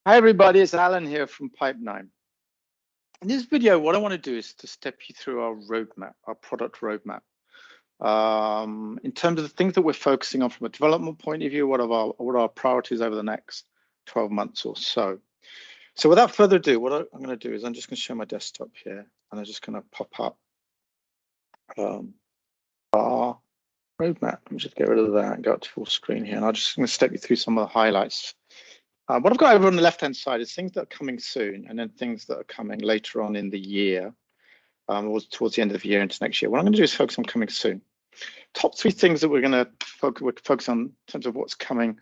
Hi everybody, it's Alan here from Pipe9. In this video, what I want to do is to step you through our roadmap, our product roadmap. In terms of the things that we're focusing on from a development point of view, what are our priorities over the next 12 months or so. So without further ado, what I'm going to do is I'm just going to show my desktop here, and I'm just going to pop up our roadmap. Let me just get rid of that and go up to full screen here, and I'm just going to step you through some of the highlights. What I've got over on the left-hand side is things that are coming soon, and then things that are coming later on in the year, or towards the end of the year into next year. What I'm going to do is focus on coming soon. Top three things that we're going to focus on in terms of what's coming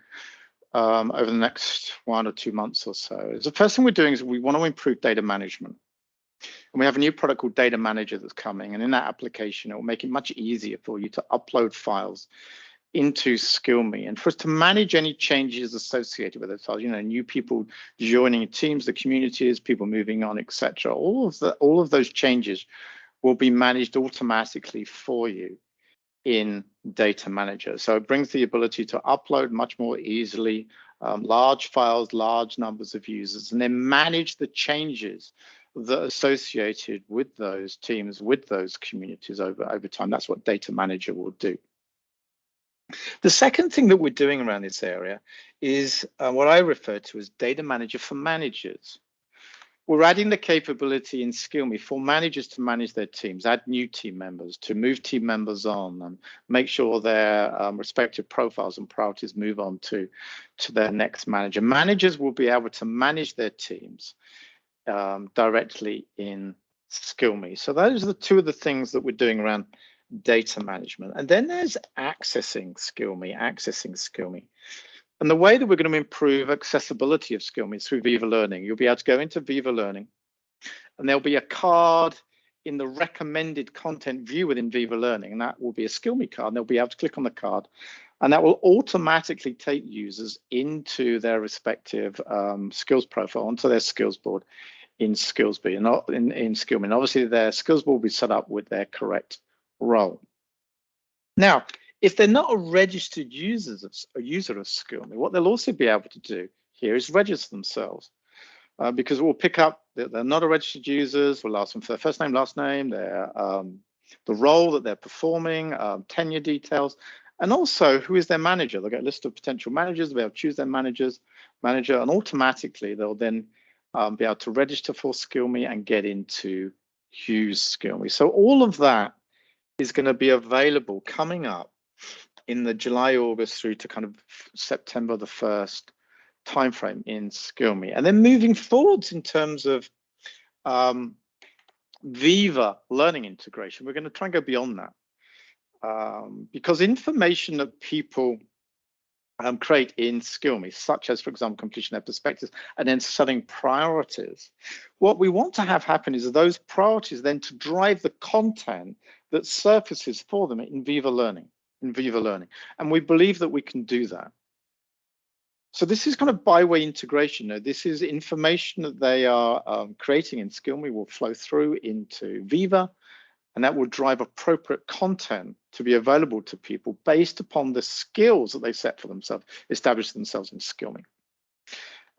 over the next 1 or 2 months or so. The first thing we're doing is we want to improve data management. And we have a new product called Data Manager that's coming. And in that application, it will make it much easier for you to upload files into SkillMe, and for us to manage any changes associated with it. So, new people joining teams, the communities, people moving on, etc. All of those changes will be managed automatically for you in Data Manager. So it brings the ability to upload much more easily large files, large numbers of users, and then manage the changes that are associated with those teams, with those communities over time. That's what Data Manager will do. The second thing that we're doing around this area is what I refer to as Data Manager for managers. We're adding the capability in SkillMe for managers to manage their teams, add new team members, to move team members on, and make sure their respective profiles and priorities move on to their next manager. Managers will be able to manage their teams directly in SkillMe. So those are two of the things that we're doing around data management. And then there's accessing SkillMe. And the way that we're going to improve accessibility of SkillMe is through Viva Learning. You'll be able to go into Viva Learning, and there'll be a card in the recommended content view within Viva Learning, and that will be a SkillMe card, and they'll be able to click on the card, and that will automatically take users into their respective skills profile, onto their skills board in Skillsby, and not in SkillMe. And obviously, their skills board will be set up with their correct role. Now, if they're not a registered user of SkillMe, what they'll also be able to do here is register themselves, because we'll pick up that they're not a registered users. We'll ask them for their first name, last name, their the role that they're performing, tenure details, and also who is their manager. They'll get a list of potential managers. They'll be able to choose their manager, and automatically they'll then be able to register for SkillMe and get into use SkillMe. So all of that is going to be available coming up in the July, August through to kind of September the 1st timeframe in SkillMe. And then moving forwards in terms of Viva Learning integration, we're going to try and go beyond that, because information that people create in SkillMe, such as, for example, completion their perspectives and then setting priorities. What we want to have happen is those priorities then to drive the content that surfaces for them in Viva Learning. And we believe that we can do that. So this is kind of byway integration. This is information that they are creating in SkillMe will flow through into Viva, and that will drive appropriate content to be available to people based upon the skills that they set for themselves, establish themselves in SkillMe.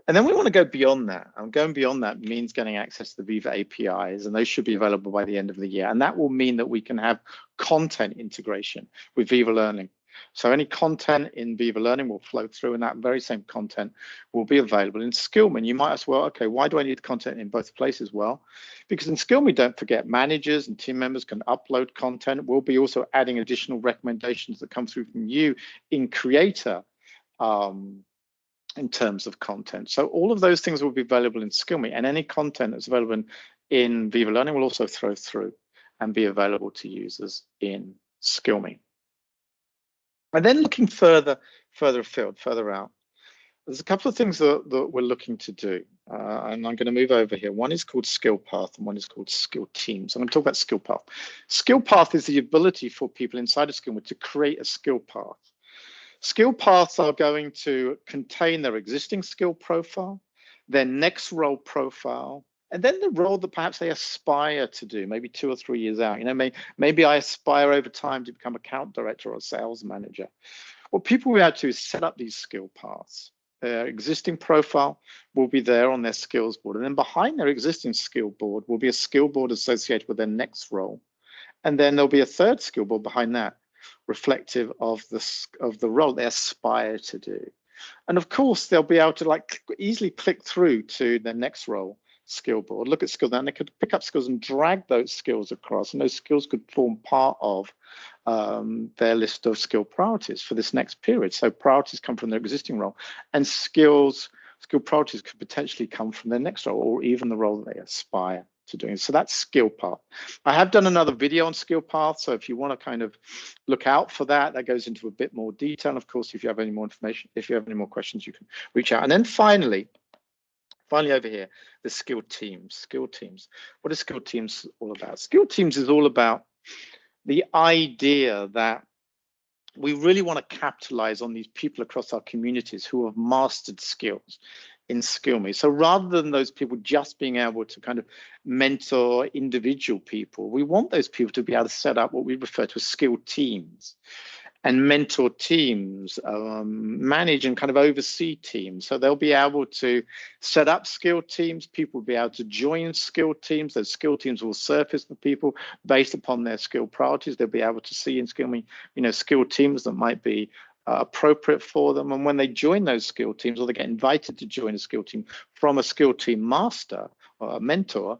And then we want to go beyond that. And going beyond that means getting access to the Viva APIs, and those should be available by the end of the year. And that will mean that we can have content integration with Viva Learning. So any content in Viva Learning will flow through, and that very same content will be available in SkillMe. You might ask, well, okay, why do I need content in both places? Well, because in SkillMe, don't forget, managers and team members can upload content. We'll be also adding additional recommendations that come through from you in Creator in terms of content. So all of those things will be available in SkillMe, and any content that's available in Viva Learning will also flow through and be available to users in SkillMe. And then looking further afield, further out, there's a couple of things that we're looking to do. And I'm going to move over here. One is called Skill Path and one is called Skill Teams. I'm going to talk about Skill Path. Skill Path is the ability for people inside of SkillMe to create a skill path. Skill paths are going to contain their existing skill profile, their next role profile, and then the role that perhaps they aspire to do, maybe 2 or 3 years out. Maybe I aspire over time to become account director or a sales manager. What people will have to do is set up these skill paths. Their existing profile will be there on their skills board. And then behind their existing skill board will be a skill board associated with their next role. And then there'll be a third skill board behind that, reflective of the role they aspire to do. And of course, they'll be able to easily click through to their next role skill board, look at skills, and they could pick up skills and drag those skills across, and those skills could form part of their list of skill priorities for this next period. So priorities come from their existing role, and skill priorities could potentially come from their next role, or even the role that they aspire to doing. So that's skill path. I have done another video on skill path, so if you want to kind of look out for that, that goes into a bit more detail. And of course, if you have any more information, if you have any more questions, you can reach out. And then finally over here, the skill teams. What is skill teams all about? Skill teams is all about the idea that we really want to capitalize on these people across our communities who have mastered skills in SkillMe. So rather than those people just being able to kind of mentor individual people, we want those people to be able to set up what we refer to as skill teams and mentor teams, manage and kind of oversee teams. So they'll be able to set up skill teams, people will be able to join skill teams, those skill teams will surface for people based upon their skill priorities. They'll be able to see in SkillMe, skill teams that might be appropriate for them. And when they join those skill teams, or they get invited to join a skill team from a skill team master or a mentor,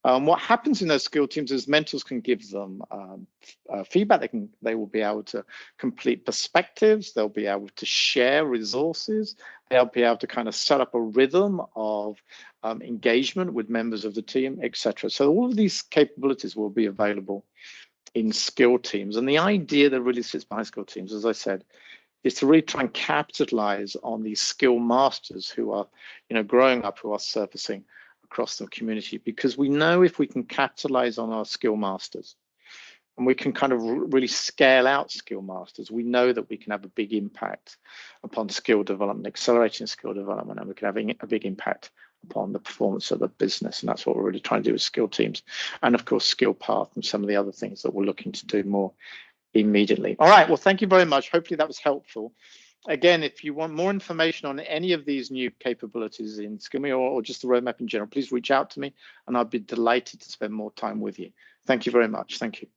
what happens in those skill teams is mentors can give them feedback. They will be able to complete perspectives. They'll be able to share resources. They'll be able to kind of set up a rhythm of engagement with members of the team, etc. So all of these capabilities will be available in skill teams. And the idea that really sits behind skill teams, as I said, is to really try and capitalize on these skill masters who are, growing up, who are surfacing across the community, because we know if we can capitalize on our skill masters and we can kind of really scale out skill masters, we know that we can have a big impact upon skill development, accelerating skill development, and we can have a big impact upon the performance of the business. And that's what we're really trying to do with skill teams. And of course, skill path and some of the other things that we're looking to do more immediately. All right, well, thank you very much. Hopefully that was helpful. Again, if you want more information on any of these new capabilities in SkillMe or just the roadmap in general, please reach out to me and I'll be delighted to spend more time with you. Thank you very much. Thank you.